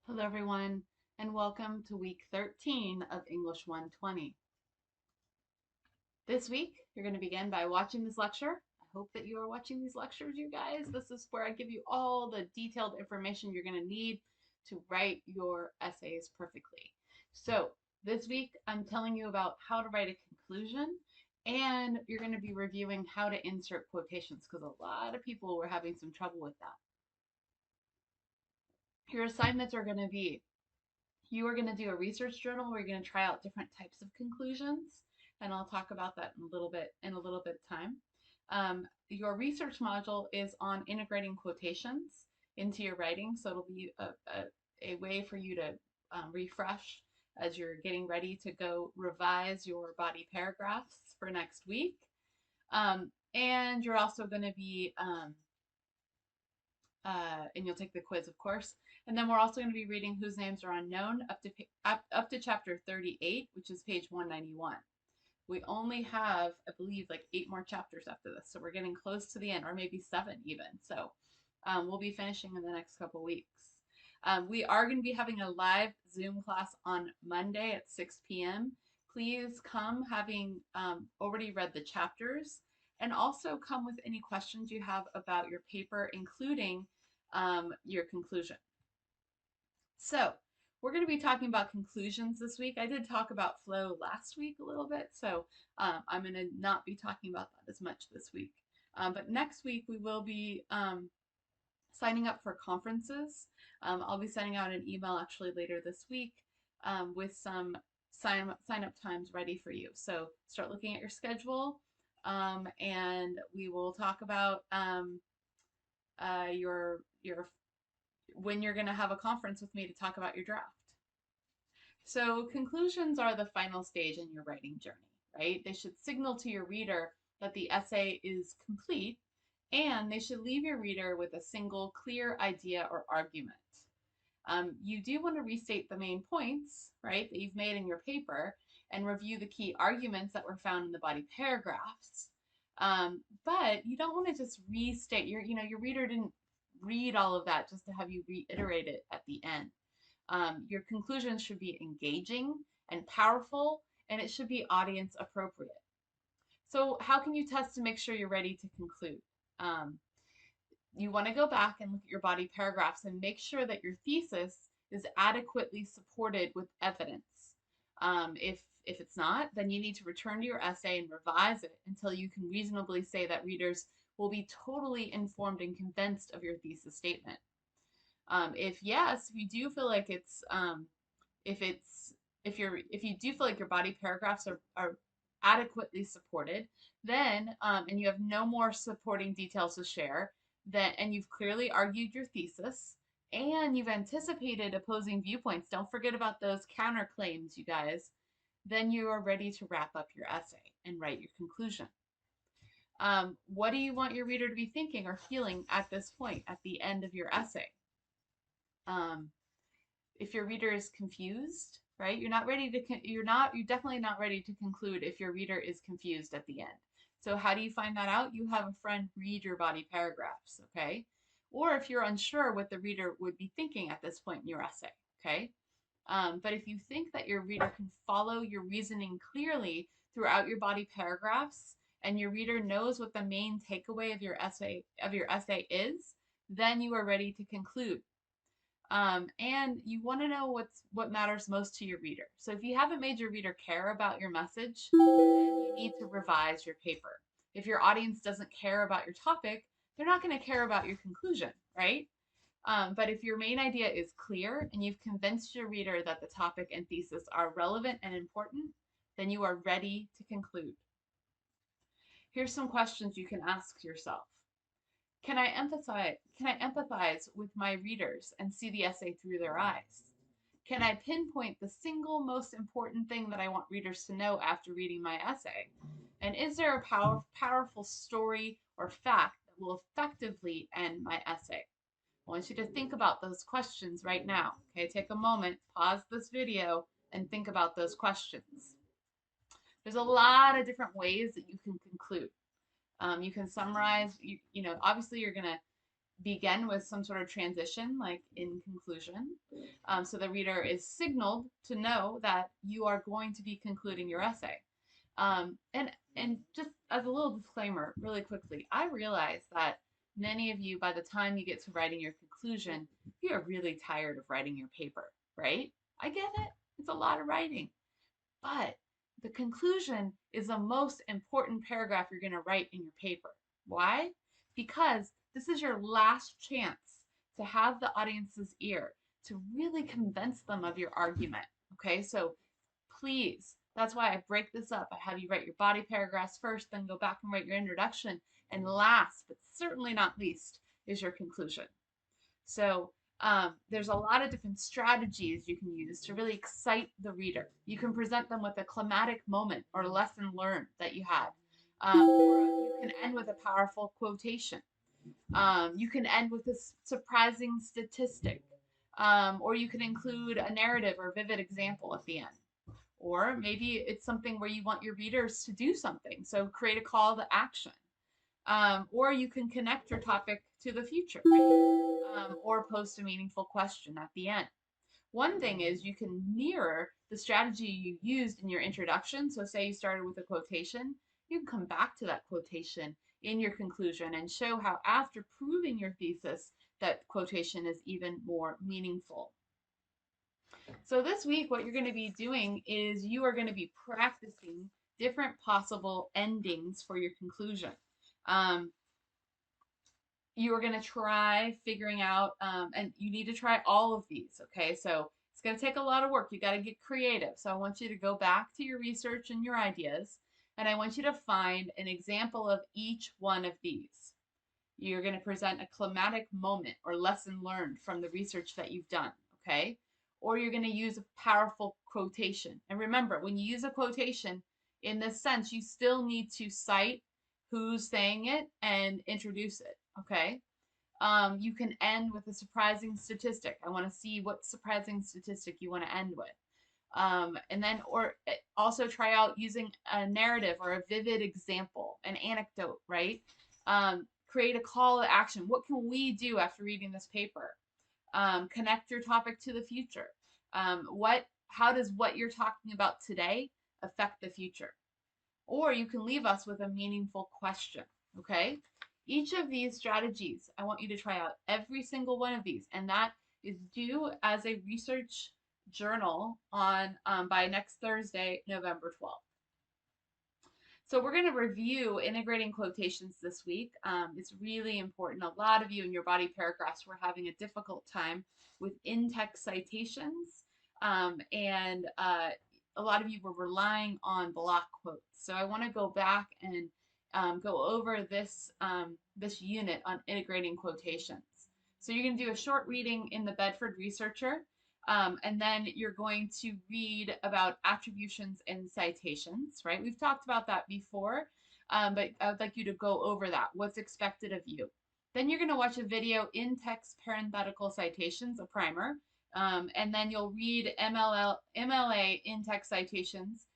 Hello, everyone, and welcome to week 13 of English 120. This week, you're going to begin by watching this lecture. I hope that you are watching these lectures, you guys. This is where I give you all the detailed information you're going to need to write your essays perfectly. So, this week, I'm telling you about how to write a conclusion, and you're going to be reviewing how to insert quotations because a lot of people were having some trouble with that. Your assignments are going to be you are going to do a research journal where you're going to try out different types of conclusions, and I'll talk about that in a little bit of time. Your research module is on integrating quotations into your writing, so it'll be a way for you to refresh as you're getting ready to go revise your body paragraphs for next week. And you're also going to be and you'll take the quiz, of course. And then we're also going to be reading Whose Names Are Unknown up to chapter 38, which is page 191. We only have, I believe, like 8 more chapters after this, so we're getting close to the end, or maybe 7 even. So we'll be finishing in the next couple weeks. We are going to be having a live Zoom class on Monday at 6 p.m. Please come having already read the chapters, and also come with any questions you have about your paper, including your conclusion. So we're going to be talking about conclusions this week. I did talk about flow last week a little bit, so I'm going to not be talking about that as much this week. But next week we will be signing up for conferences. I'll be sending out an email actually later this week with some sign up times ready for you. So start looking at your schedule, and we will talk about your when you're going to have a conference with me to talk about your draft. So conclusions are the final stage in your writing journey, right? They should signal to your reader that the essay is complete, and they should leave your reader with a single clear idea or argument. You do want to restate the main points, right, that you've made in your paper and review the key arguments that were found in the body paragraphs. But you don't want to just restate your reader didn't read all of that just to have you reiterate it at the end. Your conclusions should be engaging and powerful, and it should be audience appropriate. So how can you test to make sure you're ready to conclude? You want to go back and look at your body paragraphs and make sure that your thesis is adequately supported with evidence. If it's not, then you need to return to your essay and revise it until you can reasonably say that readers will be totally informed and convinced of your thesis statement. If yes, if you do feel like if you do feel like your body paragraphs are adequately supported, then and you have no more supporting details to share, then and you've clearly argued your thesis and you've anticipated opposing viewpoints. Don't forget about those counterclaims, you guys. Then you are ready to wrap up your essay and write your conclusion. What do you want your reader to be thinking or feeling at this point, at the end of your essay? If your reader is confused, right? You're definitely not ready to conclude if your reader is confused at the end. So how do you find that out? You have a friend read your body paragraphs, okay? Or if you're unsure what the reader would be thinking at this point in your essay, okay? But if you think that your reader can follow your reasoning clearly throughout your body paragraphs, and your reader knows what the main takeaway of your essay is, then you are ready to conclude. And you want to know what matters most to your reader. So if you haven't made your reader care about your message, then you need to revise your paper. If your audience doesn't care about your topic, they're not going to care about your conclusion, right? But if your main idea is clear and you've convinced your reader that the topic and thesis are relevant and important, then you are ready to conclude. Here's some questions you can ask yourself. Can I empathize with my readers and see the essay through their eyes? Can I pinpoint the single most important thing that I want readers to know after reading my essay? And is there a powerful story or fact that will effectively end my essay? I want you to think about those questions right now. Okay, take a moment, pause this video, and think about those questions. There's a lot of different ways that you can conclude. You can summarize, obviously you're going to begin with some sort of transition, like in conclusion. So the reader is signaled to know that you are going to be concluding your essay. And just as a little disclaimer, really quickly, I realize that many of you, by the time you get to writing your conclusion, you are really tired of writing your paper, right? I get it. It's a lot of writing. But the conclusion is the most important paragraph you're going to write in your paper. Why? Because this is your last chance to have the audience's ear, to really convince them of your argument. Okay, so please, that's why I break this up. I have you write your body paragraphs first, then go back and write your introduction. And last, but certainly not least, is your conclusion. So there's a lot of different strategies you can use to really excite the reader. You can present them with a climatic moment or lesson learned that you had. Or you can end with a powerful quotation. You can end with a surprising statistic. Or you can include a narrative or vivid example at the end. Or maybe it's something where you want your readers to do something. So create a call to action. Or you can connect your topic to the future, right? Or post a meaningful question at the end. One thing is you can mirror the strategy you used in your introduction. So say you started with a quotation, you can come back to that quotation in your conclusion and show how after proving your thesis, that quotation is even more meaningful. So this week, what you're going to be doing is you are going to be practicing different possible endings for your conclusion. You are going to try figuring out, and you need to try all of these, okay? So it's going to take a lot of work. You got to get creative. So I want you to go back to your research and your ideas, and I want you to find an example of each one of these. You're going to present a climatic moment or lesson learned from the research that you've done, okay? Or you're going to use a powerful quotation. And remember, when you use a quotation, in this sense, you still need to cite who's saying it and introduce it, okay? You can end with a surprising statistic. I want to see what surprising statistic you want to end with. And then, or also try out using a narrative or a vivid example, an anecdote, right? Create a call to action. What can we do after reading this paper? Connect your topic to the future. How does what you're talking about today affect the future? Or you can leave us with a meaningful question, okay? Each of these strategies, I want you to try out every single one of these, and that is due as a research journal on by next Thursday, November 12th. So we're going to review integrating quotations this week. It's really important. A lot of you in your body paragraphs were having a difficult time with in-text citations, and a lot of you were relying on block quotes. So I want to go back and go over this unit on integrating quotations. So you're going to do a short reading in the Bedford Researcher. And then you're going to read about attributions and citations, right? We've talked about that before, but I would like you to go over that. What's expected of you. Then you're going to watch a video in text parenthetical citations, a primer, and then you'll read MLA in text citations.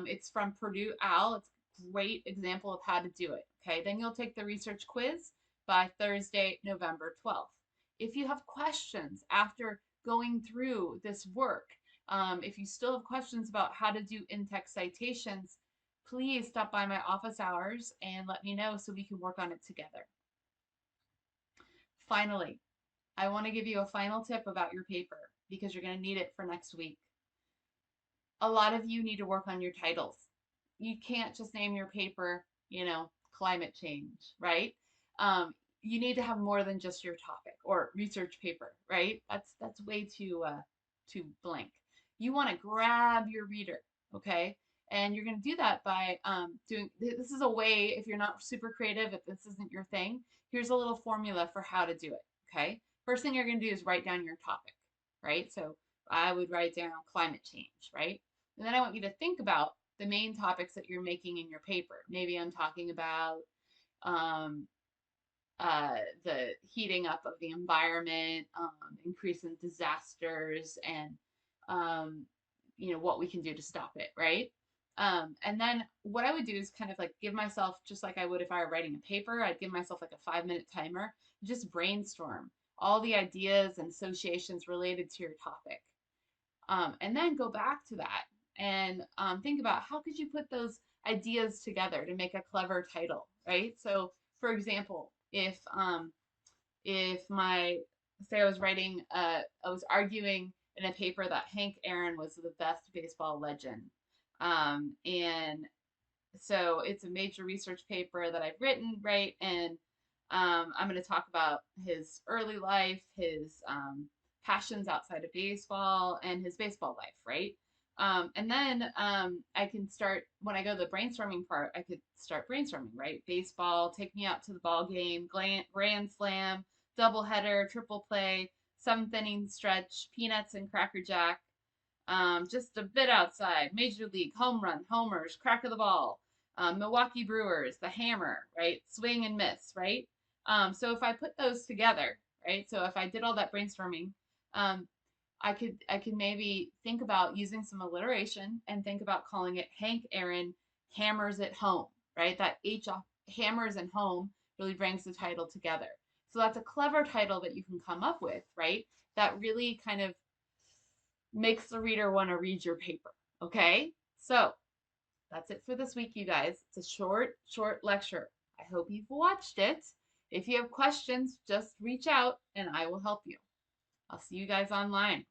It's from Purdue OWL. It's a great example of how to do it. Okay, then you'll take the research quiz by Thursday, November 12th. If you have questions after going through this work, if you still have questions about how to do in-text citations, please stop by my office hours and let me know so we can work on it together. Finally, I want to give you a final tip about your paper because you're going to need it for next week. A lot of you need to work on your titles. You can't just name your paper, climate change, right? You need to have more than just your topic or research paper, right? That's way too blank. You want to grab your reader, okay? And you're going to do that by doing, this is a way, if you're not super creative, if this isn't your thing, here's a little formula for how to do it, okay? First thing you're going to do is write down your topic, right? So I would write down climate change, right? And then I want you to think about the main topics that you're making in your paper. Maybe I'm talking about the heating up of the environment, increase in disasters, and what we can do to stop it, right? And then what I would do is kind of like give myself, just like I would if I were writing a paper, I'd give myself like a 5-minute timer, just brainstorm all the ideas and associations related to your topic. And then go back to that and think about how could you put those ideas together to make a clever title, right? So, for example, if my say I was writing, I was arguing in a paper that Hank Aaron was the best baseball legend, and so it's a major research paper that I've written, right? And I'm going to talk about his early life, his passions outside of baseball, and his baseball life, right? And then I can start when I go to the brainstorming part. I could start brainstorming, right? Baseball, take me out to the ball game, grand slam, doubleheader, triple play, 7th inning stretch, peanuts and cracker jack, just a bit outside. Major League, home run, homers, crack of the ball. Milwaukee Brewers, the hammer, right? Swing and miss, right? So if I put those together, right? So if I did all that brainstorming, um, I could maybe think about using some alliteration and think about calling it Hank Aaron Hammers at Home, right? That H off hammers and home really brings the title together. So that's a clever title that you can come up with, right? That really kind of makes the reader want to read your paper. Okay? So that's it for this week, you guys. It's a short lecture. I hope you've watched it. If you have questions, just reach out and I will help you. I'll see you guys online.